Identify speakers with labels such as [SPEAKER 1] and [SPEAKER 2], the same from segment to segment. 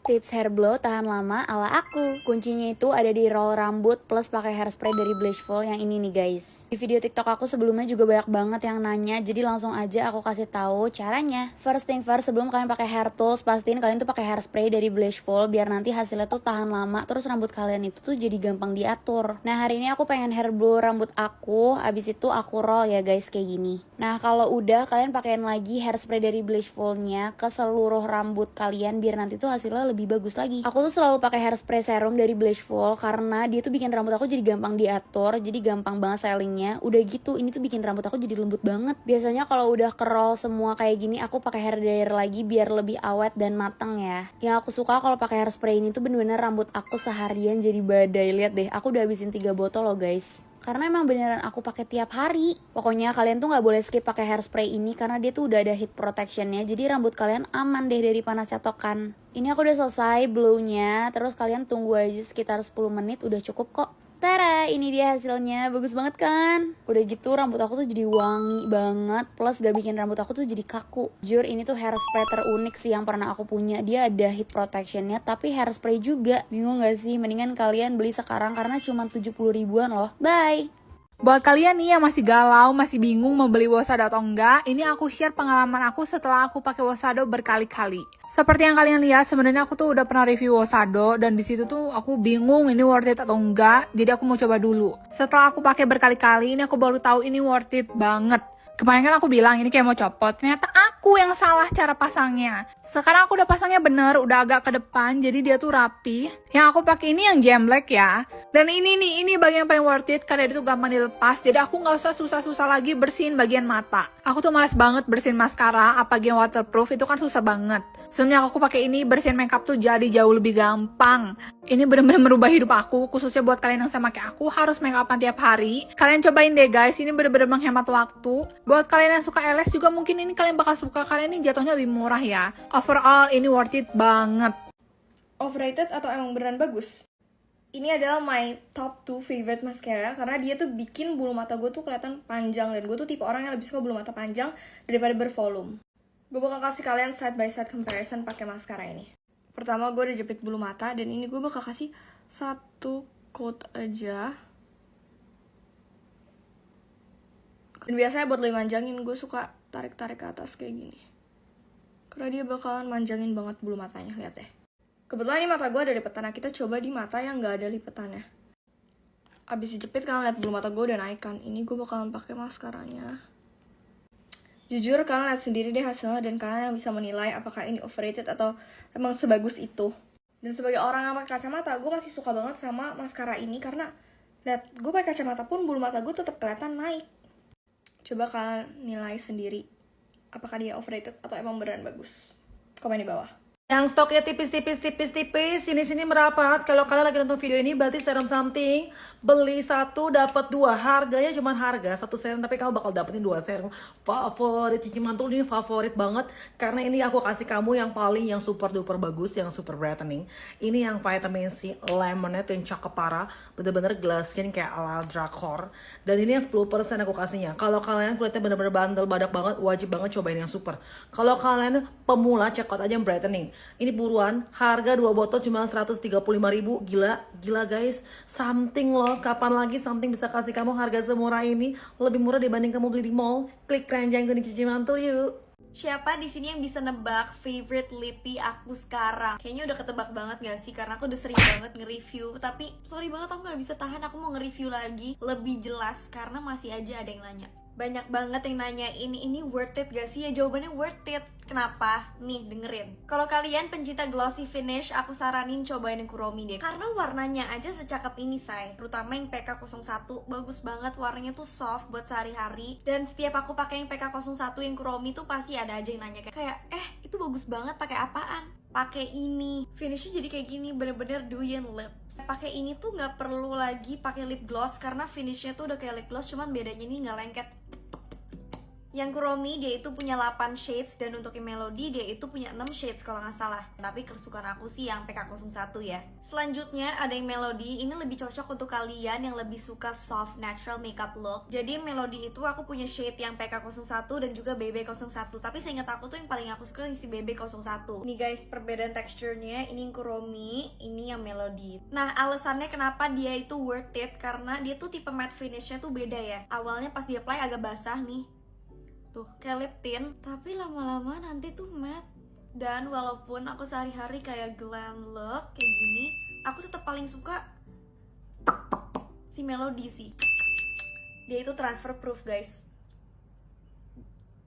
[SPEAKER 1] Tips hair blow tahan lama ala aku. Kuncinya itu ada di roll rambut plus pakai hairspray dari Blissful yang ini nih guys. Di video TikTok aku sebelumnya juga banyak banget yang nanya, jadi langsung aja aku kasih tahu caranya. First thing first, sebelum kalian pakai hair tools, pastiin kalian tuh pakai hairspray dari Blissful biar nanti hasilnya tuh tahan lama, terus rambut kalian itu tuh jadi gampang diatur. Nah, hari ini aku pengen hair blow rambut aku, abis itu aku roll ya guys kayak gini. Nah, kalau udah kalian pakein lagi hairspray dari Blissful-nya ke seluruh rambut kalian biar nanti tuh hasilnya lebih bagus lagi. Aku tuh selalu pakai hairspray serum dari Blissful karena dia tuh bikin rambut aku jadi gampang diatur, jadi gampang banget stylingnya. Udah gitu, ini tuh bikin rambut aku jadi lembut banget. Biasanya kalau udah kerol semua kayak gini, aku pakai hair dryer lagi biar lebih awet dan matang ya. Yang aku suka kalau pakai hairspray ini tuh bener-bener rambut aku seharian jadi badai. Lihat deh, aku udah habisin 3 botol loh guys. Karena emang beneran aku pakai tiap hari. Pokoknya kalian tuh nggak boleh skip pakai hairspray ini karena dia tuh udah ada heat protectionnya. Jadi rambut kalian aman deh dari panas catokan. Ini aku udah selesai blownya. Terus kalian tunggu aja sekitar 10 menit udah cukup kok. Tara, ini dia hasilnya. Bagus banget kan? Udah gitu rambut aku tuh jadi wangi banget. Plus gak bikin rambut aku tuh jadi kaku. Jujur ini tuh hairspray terunik sih yang pernah aku punya. Dia ada heat protectionnya tapi hairspray juga. Bingung gak sih? Mendingan kalian beli sekarang karena cuma 70 ribuan loh. Bye!
[SPEAKER 2] Buat kalian nih yang masih galau, masih bingung mau beli Wosado atau enggak, ini aku share pengalaman aku setelah aku pakai Wosado berkali-kali. Seperti yang kalian lihat, sebenarnya aku tuh udah pernah review Wosado dan di situ tuh aku bingung ini worth it atau enggak, jadi aku mau coba dulu. Setelah aku pakai berkali-kali, ini aku baru tahu ini worth it banget. Kemarin kan aku bilang ini kayak mau copot, ternyata aku yang salah cara pasangnya. Sekarang aku udah pasangnya bener, udah agak ke depan, jadi dia tuh rapi. Yang aku pakai ini yang gem black ya. Dan ini nih, ini bagian paling worth it karena dia tuh gampang dilepas, jadi aku nggak usah susah-susah lagi bersihin bagian mata. Aku tuh males banget bersihin maskara, apalagi yang waterproof, itu kan susah banget. Sebenarnya aku pakai ini bersihin makeup tuh jadi jauh lebih gampang. Ini bener-bener merubah hidup aku, khususnya buat kalian yang sama kayak aku harus make upan tiap hari. Kalian cobain deh guys, ini bener-bener menghemat waktu. Buat kalian yang suka LS juga mungkin ini kalian bakal suka karena ini jatuhnya lebih murah ya. Overall ini worth it banget.
[SPEAKER 3] Overrated atau emang beneran bagus? Ini adalah my top 2 favorite mascara karena dia tuh bikin bulu mata gue tuh kelihatan panjang dan gue tuh tipe orang yang lebih suka bulu mata panjang daripada bervolume. Gue bakal kasih kalian side by side comparison pakai maskara ini. Pertama gue udah jepit bulu mata dan ini gue bakal kasih satu coat aja. Dan biasanya buat lebih manjangin gue suka tarik-tarik ke atas kayak gini. Karena dia bakalan manjangin banget bulu matanya, lihat deh. Kebetulan ini mata gue ada lipetannya, kita coba di mata yang gak ada lipetannya. Abis dijepit kalian lihat bulu mata gue udah naik kan. Ini gue bakalan pakai maskaranya. Jujur kalian lihat sendiri deh hasilnya dan kalian yang bisa menilai apakah ini overrated atau emang sebagus itu. Dan sebagai orang yang pakai kacamata, gue masih suka banget sama maskara ini karena lihat gue pakai kacamata pun bulu mata gue tetap kelihatan naik. Coba kalian nilai sendiri apakah dia overrated atau emang beneran bagus. Komen di bawah.
[SPEAKER 4] Yang stoknya tipis, sini merapat. Kalau kalian lagi nonton video ini berarti serum something. Beli satu dapat dua. Harganya cuma harga satu serum, tapi kamu bakal dapetin dua serum. Favorit Cici Mantul ini favorit banget karena ini aku kasih kamu yang paling yang super duper bagus, yang super brightening. Ini yang vitamin C lemonade yang cakep parah, bener-bener glass skin kayak ala drakor. Dan ini yang 10% aku kasihnya. Kalau kalian kulitnya bener-bener bandel badak banget, wajib banget cobain yang super. Kalau kalian pemula, check out aja yang brightening. Ini buruan, harga 2 botol cuma 135.000. Gila guys, something loh. Kapan lagi something bisa kasih kamu harga semurah ini? Lebih murah dibanding kamu beli di mall. Klik keranjang kuning Cici Mantul yuk.
[SPEAKER 5] Siapa di sini yang bisa nebak favorite lippy aku sekarang? Kayaknya udah ketebak banget gak sih? Karena aku udah sering banget nge-review. Tapi sorry banget aku gak bisa tahan, aku mau nge-review lagi lebih jelas karena masih aja ada yang nanya. Banyak banget yang nanya ini worth it gak sih? Ya jawabannya worth it. Kenapa? Nih dengerin. Kalau kalian pencinta glossy finish, aku saranin cobain yang Kuromi deh. Karena warnanya aja secakep ini say. Terutama yang PK01, bagus banget. Warnanya tuh soft buat sehari-hari. Dan setiap aku pakai yang PK01 yang Kuromi tuh pasti ada aja yang nanya kayak itu bagus banget pakai apaan? Pakai ini. Finishnya jadi kayak gini, bener-bener doyen lips. Pakai ini tuh nggak perlu lagi pakai lip gloss karena finishnya tuh udah kayak lip gloss, cuman bedanya ini nggak lengket. Yang Kuromi dia itu punya 8 shades, dan untuk yang Melody dia itu punya 6 shades kalau nggak salah. Tapi kesukaan aku sih yang PK01 ya. Selanjutnya ada yang Melody, ini lebih cocok untuk kalian yang lebih suka soft natural makeup look. Jadi Melody itu aku punya shade yang PK01 dan juga BB01. Tapi seingat aku tuh yang paling aku suka yang si BB01. Ini guys perbedaan teksturnya, ini yang Kuromi, ini yang Melody. Nah alasannya kenapa dia itu worth it, karena dia tuh tipe matte finishnya tuh beda ya. Awalnya pas di apply agak basah nih, tuh kayak lip tint, tapi lama-lama nanti tuh matte. Dan walaupun aku sehari-hari kayak glam look kayak gini, aku tetap paling suka si Melody sih. Dia itu transfer proof guys,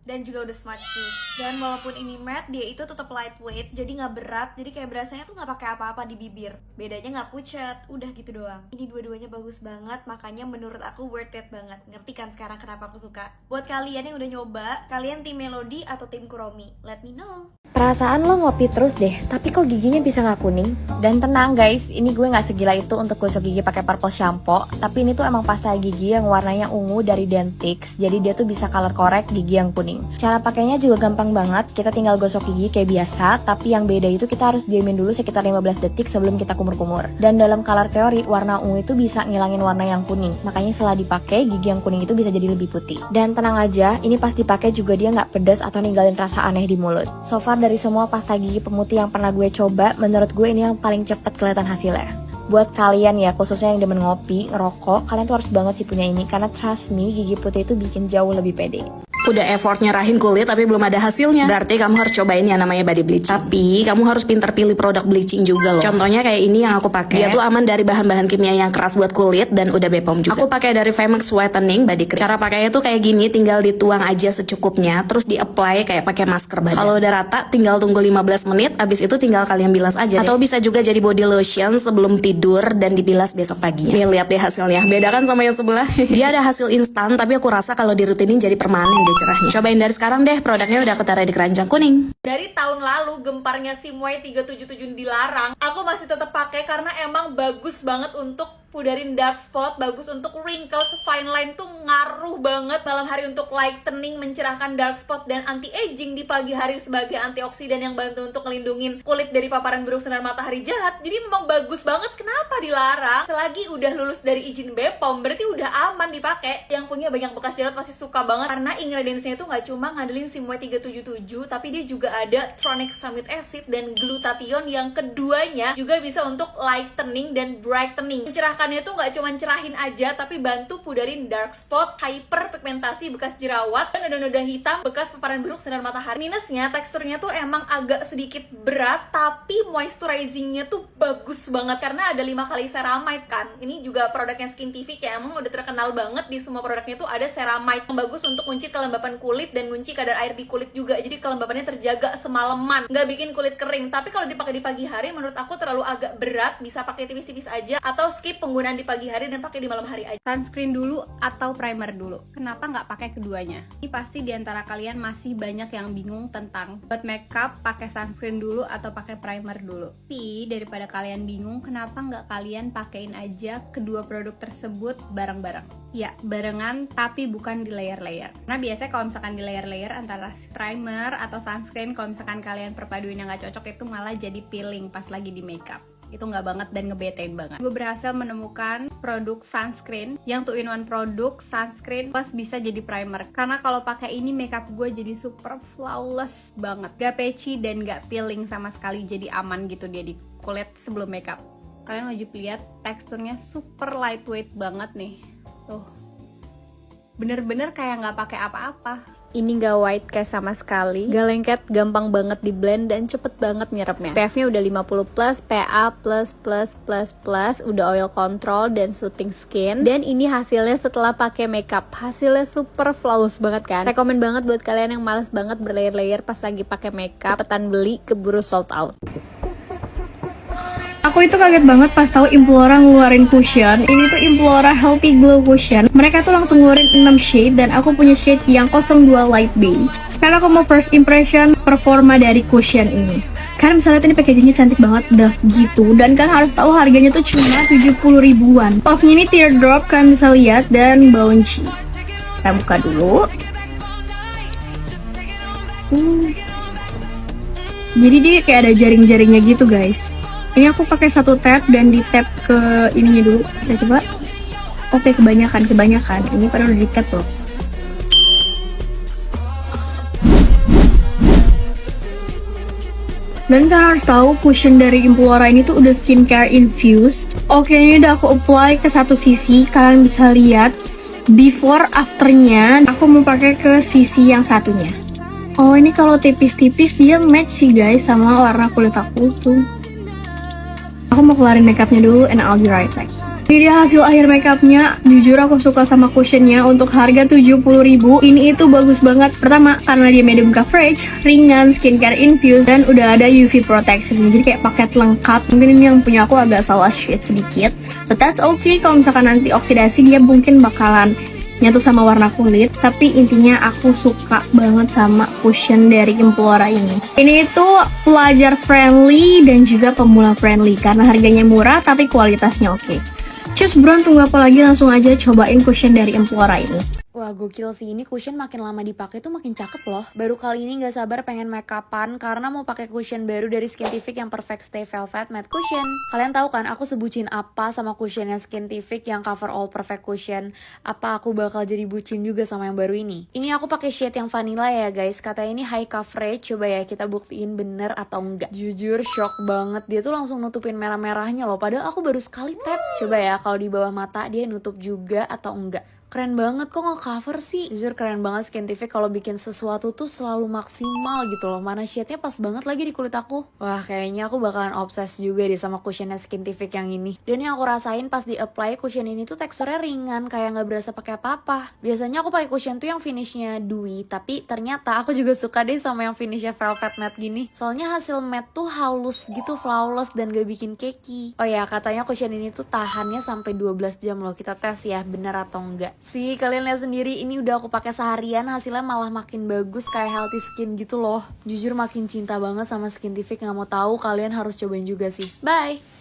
[SPEAKER 5] dan juga udah smudge proof. Dan walaupun ini matte, dia itu tetap lightweight, jadi nggak berat, jadi kayak berasanya tuh nggak pakai apa-apa di bibir. Bedanya nggak pucat, udah gitu doang. Ini dua-duanya bagus banget, makanya menurut aku worth it banget. Ngerti kan sekarang kenapa aku suka? Buat kalian yang udah nyoba, kalian tim Melody atau tim Kuromi? Let me know.
[SPEAKER 1] Perasaan lo ngopi terus deh, tapi kok giginya bisa nggak kuning? Dan tenang guys, ini gue nggak segila itu untuk gosok gigi pakai purple shampoo. Tapi ini tuh emang pasta gigi yang warnanya ungu dari Dentix, jadi dia tuh bisa color correct gigi yang kuning. Cara pakainya juga gampang banget, kita tinggal gosok gigi kayak biasa. Tapi yang beda itu kita harus diamin dulu sekitar 15 detik sebelum kita kumur-kumur. Dan dalam color teori, warna ungu itu bisa ngilangin warna yang kuning. Makanya setelah dipakai, gigi yang kuning itu bisa jadi lebih putih. Dan tenang aja, ini pas dipakai juga dia nggak pedas atau ninggalin rasa aneh di mulut. So far dari semua pasta gigi pemutih yang pernah gue coba, menurut gue ini yang paling cepet kelihatan hasilnya. Buat kalian ya, khususnya yang demen ngopi, ngerokok, kalian tuh harus banget sih punya ini. Karena trust me, gigi putih itu bikin jauh lebih pede.
[SPEAKER 6] Udah effort nyerahin kulit tapi belum ada hasilnya, berarti kamu harus cobain yang namanya body bleaching. Tapi kamu harus pintar pilih produk bleaching juga loh. Contohnya kayak ini yang aku pakai. Dia tuh aman dari bahan-bahan kimia yang keras buat kulit dan udah BPOM juga. Aku pakai dari Famous Whitening Body Cream. Cara pakainya tuh kayak gini, tinggal dituang aja secukupnya, terus di-apply kayak pakai masker badan. Kalau udah rata, tinggal tunggu 15 menit, abis itu tinggal kalian bilas aja. Atau bisa juga jadi body lotion sebelum tidur dan dibilas besok paginya. Nih lihat deh hasilnya, beda kan sama yang sebelah. Dia ada hasil instan, tapi aku rasa kalau dirutinin jadi permanen deh cerahnya. Cobain dari sekarang deh, produknya udah aku taruh di keranjang kuning.
[SPEAKER 4] Dari tahun lalu gemparnya Simway 377 dilarang, aku masih tetap pakai karena emang bagus banget untuk pudarin dark spot, bagus untuk wrinkles, fine line tuh ngaruh banget malam hari untuk lightening, mencerahkan dark spot, dan anti-aging di pagi hari sebagai antioksidan yang bantu untuk melindungi kulit dari paparan buruk sinar matahari jahat. Jadi memang bagus banget. Kenapa dilarang? Selagi udah lulus dari izin BPOM, berarti udah aman dipakai. Yang punya banyak bekas jerawat pasti suka banget karena ingredientsnya itu nggak cuma ngandelin Simway 377, tapi dia juga ada tronic summit acid dan glutathione yang keduanya juga bisa untuk lightening dan brightening. Mencerahkannya tuh nggak cuma cerahin aja, tapi bantu pudarin dark spot, hyperpigmentasi bekas jerawat, dan noda-noda hitam bekas paparan buruk sinar matahari. Minusnya teksturnya tuh emang agak sedikit berat, tapi moisturizingnya tuh bagus banget karena ada 5 kali ceramide kan. Ini juga produknya Skintific ya, emang udah terkenal banget di semua produknya tuh ada ceramide yang bagus untuk kunci kelembapan kulit dan kunci kadar air di kulit juga. Jadi kelembapannya terjaga semalaman, nggak bikin kulit kering. Tapi kalau dipakai di pagi hari menurut aku terlalu agak berat, bisa pakai tipis-tipis aja atau skip penggunaan di pagi hari dan pakai di malam hari aja.
[SPEAKER 7] Sunscreen dulu atau primer dulu? Kenapa nggak pakai keduanya? Ini pasti diantara kalian masih banyak yang bingung tentang buat makeup pakai sunscreen dulu atau pakai primer dulu. Tapi daripada kalian bingung, kenapa nggak kalian pakein aja kedua produk tersebut bareng-bareng? Ya, barengan tapi bukan di layer-layer. Karena biasanya kalau misalkan di layer-layer antara primer atau sunscreen, kalau misalkan kalian perpaduin yang nggak cocok itu malah jadi peeling pas lagi di makeup. Itu nggak banget dan ngebetain banget. Gue berhasil menemukan produk sunscreen yang 2-in-1 produk sunscreen plus bisa jadi primer. Karena kalau pakai ini makeup gue jadi super flawless banget, gak patchy dan gak peeling sama sekali, jadi aman gitu dia di kulit sebelum makeup. Kalian wajib lihat teksturnya super lightweight banget nih, tuh bener-bener kayak nggak pakai apa-apa. Ini gak white kayak sama sekali, gak lengket, gampang banget di blend dan cepet banget nyerapnya. SPF-nya udah 50+, PA+++++, udah oil control dan soothing skin. Dan ini hasilnya setelah pakai makeup, hasilnya super flawless banget kan. Rekomen banget buat kalian yang males banget berlayer-layer pas lagi pakai makeup. Cepetan beli, keburu sold out.
[SPEAKER 8] Aku itu kaget banget pas tahu Implora ngeluarin cushion. Ini tuh Implora Healthy Glow Cushion. Mereka tuh langsung ngeluarin 6 shade dan aku punya shade yang 02 Light Beige. Sekarang aku mau first impression performa dari cushion ini. Karena misalnya ini packagingnya cantik banget, udah gitu. Dan kan harus tahu harganya tuh cuma 70 ribuan. Puffnya ini teardrop, kalian bisa lihat, dan bouncy. Kita buka dulu. Jadi dia kayak ada jaring-jaringnya gitu guys. Ini aku pakai satu tab dan di tab ke ininya dulu. Kita coba. Oke, kebanyakan. Ini padahal udah di tab loh. Dan kalian harus tahu cushion dari Implora ini tuh udah skincare infused. Oke, ini udah aku apply ke satu sisi. Kalian bisa lihat before afternya. Aku mau pakai ke sisi yang satunya. Oh, ini kalau tipis-tipis dia match sih guys sama warna kulit aku tuh. Aku mau keluarin makeupnya dulu and I'll be right back. Ini dia hasil akhir makeupnya. Jujur aku suka sama cushionnya. Untuk harga 70.000 ini itu bagus banget. Pertama karena dia medium coverage, ringan, skincare infused, dan udah ada UV protection. Jadi kayak paket lengkap. Mungkin ini yang punya aku agak salah shade sedikit, but that's okay. Kalau misalkan nanti oksidasi dia mungkin bakalan nyatu sama warna kulit. Tapi intinya aku suka banget sama cushion dari Implora ini. Ini itu pelajar friendly dan juga pemula friendly karena harganya murah tapi kualitasnya oke. Cus bro, tunggu apa lagi, langsung aja cobain cushion dari Implora ini.
[SPEAKER 1] Wah gokil sih, ini cushion makin lama dipakai tuh makin cakep loh. Baru kali ini gak sabar pengen make upan karena mau pakai cushion baru dari Skintific yang Perfect Stay Velvet Matte Cushion. Kalian tahu kan aku sebutin apa sama cushionnya Skintific yang Cover All Perfect Cushion? Apa aku bakal jadi bucin juga sama yang baru ini? Ini aku pakai shade yang vanilla ya guys. Katanya ini high coverage, coba ya kita buktiin bener atau enggak. Jujur shock banget, dia tuh langsung nutupin merah-merahnya loh. Padahal aku baru sekali tap. Coba ya kalau di bawah mata dia nutup juga atau enggak. Keren banget, kok nge-cover sih? Jujur keren banget Skintific kalau bikin sesuatu tuh selalu maksimal gitu loh. Mana shade-nya pas banget lagi di kulit aku. Wah kayaknya aku bakalan obses juga deh sama cushionnya Skintific yang ini. Dan yang aku rasain pas di-apply cushion ini tuh teksturnya ringan, kayak gak berasa pakai apa-apa. Biasanya aku pakai cushion tuh yang finishnya dewy, tapi ternyata aku juga suka deh sama yang finishnya velvet matte gini. Soalnya hasil matte tuh halus gitu, flawless dan gak bikin cakey. Oh ya, katanya cushion ini tuh tahannya sampai 12 jam loh. Kita tes ya bener atau enggak. Sih kalian lihat sendiri, ini udah aku pakai seharian, hasilnya malah makin bagus kayak healthy skin gitu loh. Jujur makin cinta banget sama Skintific, nggak mau tahu, kalian harus cobain juga sih. Bye.